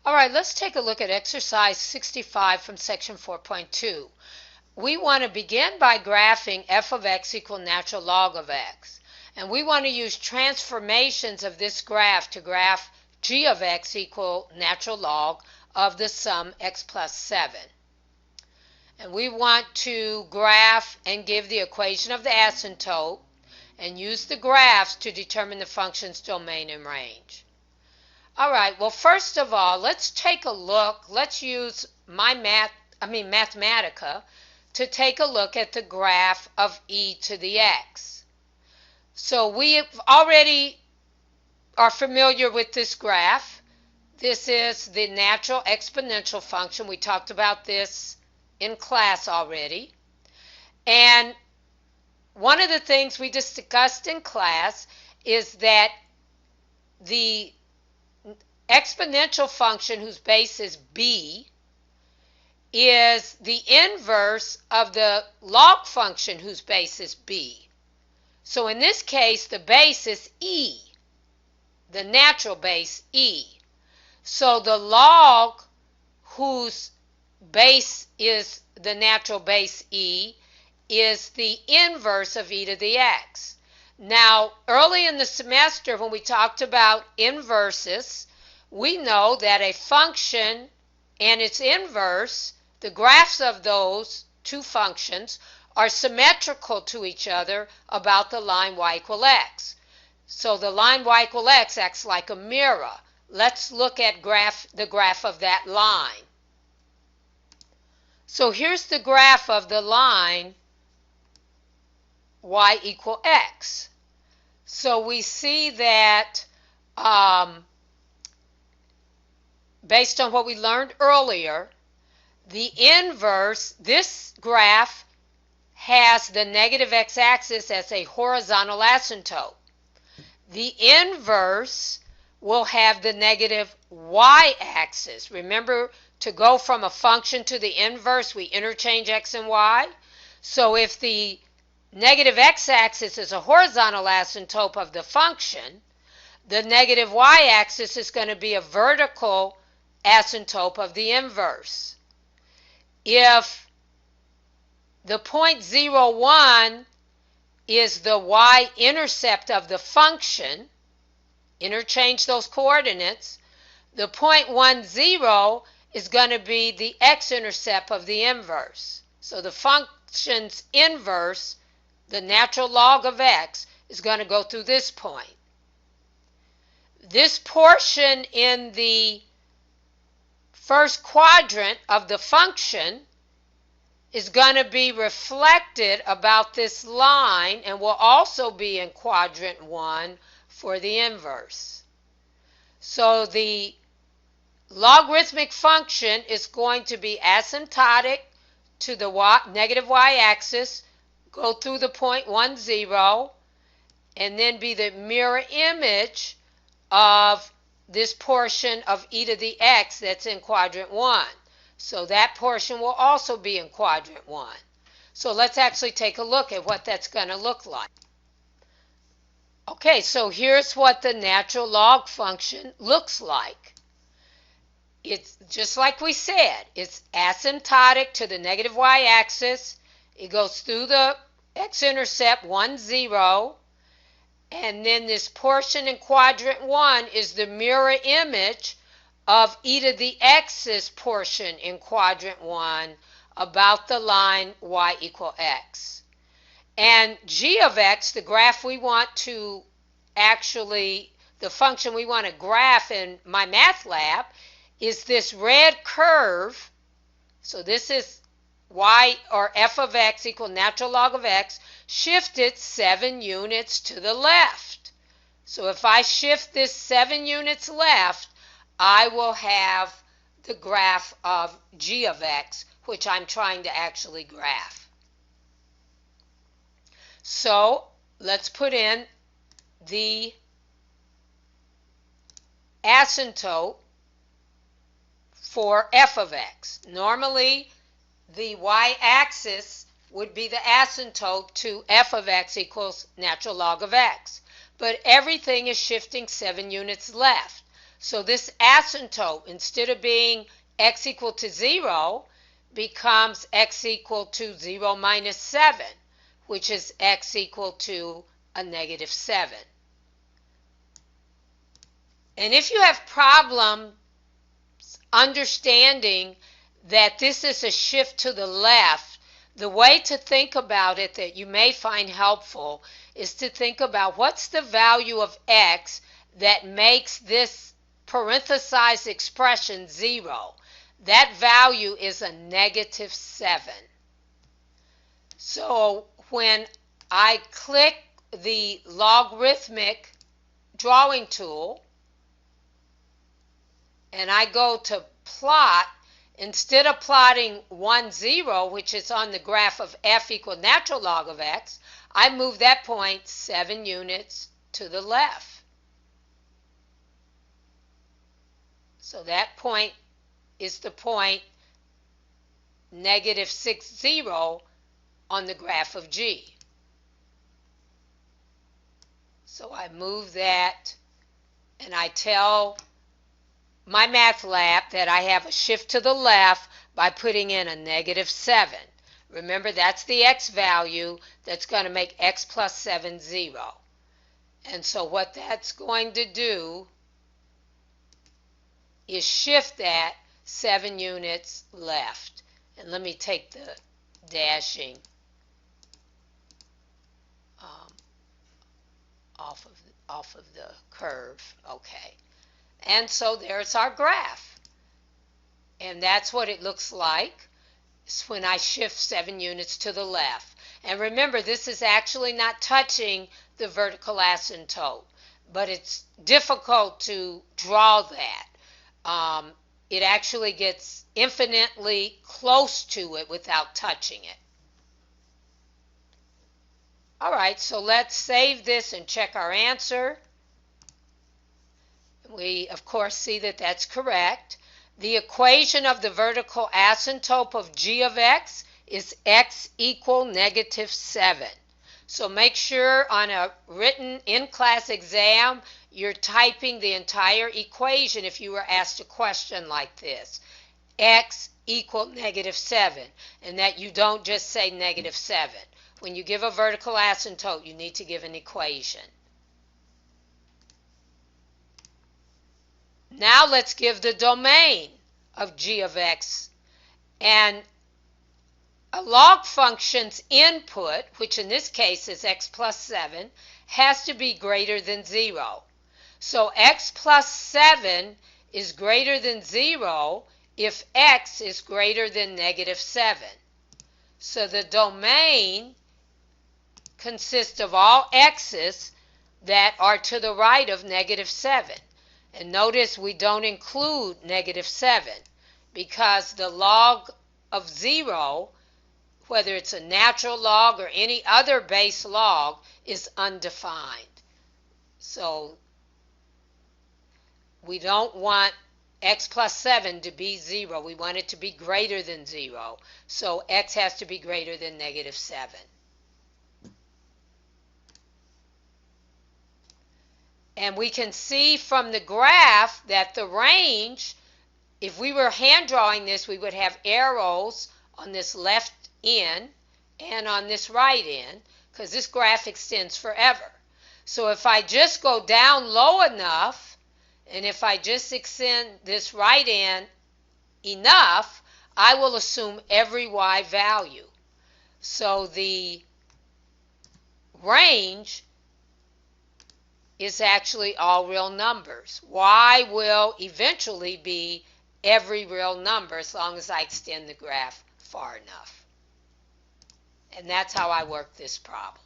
All right, let's take a look at exercise 65 from section 4.2. We want to begin by graphing f of x equal natural log of x. And we want to use transformations of this graph to graph g of x equal natural log of the sum x plus 7. And we want to graph and give the equation of the asymptote and use the graphs to determine the function's domain and range. All right, well, first of all, let's take a look. Let's use Mathematica to take a look at the graph of e to the x. So we already are familiar with this graph. This is the natural exponential function. We talked about this in class already. And one of the things we discussed in class is that the exponential function whose base is b is the inverse of the log function whose base is b. So in this case, the base is e, the natural base e. So the log whose base is the natural base e is the inverse of e to the x. Now, early in the semester when we talked about inverses, we know that a function and its inverse, the graphs of those two functions, are symmetrical to each other about the line y equal x. So the line y equal x acts like a mirror. Let's look at the graph of that line. So here's the graph of the line y equal x. So we see that based on what we learned earlier, the inverse, this graph has the negative x-axis as a horizontal asymptote. The inverse will have the negative y-axis. Remember, to go from a function to the inverse, we interchange x and y. So if the negative x-axis is a horizontal asymptote of the function, the negative y-axis is going to be a vertical asymptote of the inverse. If the point 0,1 is the y-intercept of the function, interchange those coordinates, the point 10 is going to be the x-intercept of the inverse. So the function's inverse, the natural log of x, is going to go through this point. This portion in the first quadrant of the function is going to be reflected about this line and will also be in quadrant 1 for the inverse. So the logarithmic function is going to be asymptotic to the negative y-axis, go through the point 10, and then be the mirror image of this portion of e to the x that's in quadrant 1. So that portion will also be in quadrant 1. So let's actually take a look at what that's going to look like. Okay, so here's what the natural log function looks like. It's just like we said, it's asymptotic to the negative y-axis. It goes through the x-intercept 10, and then this portion in quadrant 1 is the mirror image of e to the x's portion in quadrant 1 about the line y equal x. And g of x, the graph we want to actually, the function we want to graph in my math lab, is this red curve. So this is y or f of x equal natural log of x shifted 7 units to the left. So if I shift this 7 units left, I will have the graph of g of x, which I'm trying to actually graph. So let's put in the asymptote for f of x. Normally, the y-axis would be the asymptote to f of x equals natural log of x. But everything is shifting 7 units left. So this asymptote, instead of being x equal to 0, becomes x equal to 0 minus 7, which is x equal to a negative 7. And if you have problems understanding that this is a shift to the left, the way to think about it that you may find helpful is to think about what's the value of x that makes this parenthesized expression 0. That value is a negative 7. So when I click the logarithmic drawing tool and I go to plot, instead of plotting 1, 0, which is on the graph of f equal natural log of x, I move that point 7 units to the left. So that point is the point negative 6, 0 on the graph of g. So I move that and I tell my math lab that I have a shift to the left by putting in a negative 7. Remember, that's the x value that's going to make x plus 7 0. And so what that's going to do is shift that 7 units left. And let me take the dashing off of the curve. Okay. And so there's our graph. And that's what it looks like when I shift 7 units to the left. And remember, this is actually not touching the vertical asymptote, but it's difficult to draw that. It actually gets infinitely close to it without touching it. All right, so let's save this and check our answer. We, of course, see that that's correct. The equation of the vertical asymptote of g of x is x equal negative 7. So make sure on a written in-class exam, you're typing the entire equation if you were asked a question like this. X equal negative 7, and that you don't just say negative 7. When you give a vertical asymptote, you need to give an equation. Now let's give the domain of g of x. And a log function's input, which in this case is x plus 7, has to be greater than 0. So x plus 7 is greater than 0 if x is greater than negative 7. So the domain consists of all x's that are to the right of negative 7. And notice we don't include negative 7 because the log of 0, whether it's a natural log or any other base log, is undefined. So we don't want x plus 7 to be 0. We want it to be greater than 0. So x has to be greater than negative 7. And we can see from the graph that the range, if we were hand drawing this, we would have arrows on this left end and on this right end, because this graph extends forever. So if I just go down low enough, and if I just extend this right end enough, I will assume every y value. So the range is actually all real numbers. Y will eventually be every real number as long as I extend the graph far enough. And that's how I work this problem.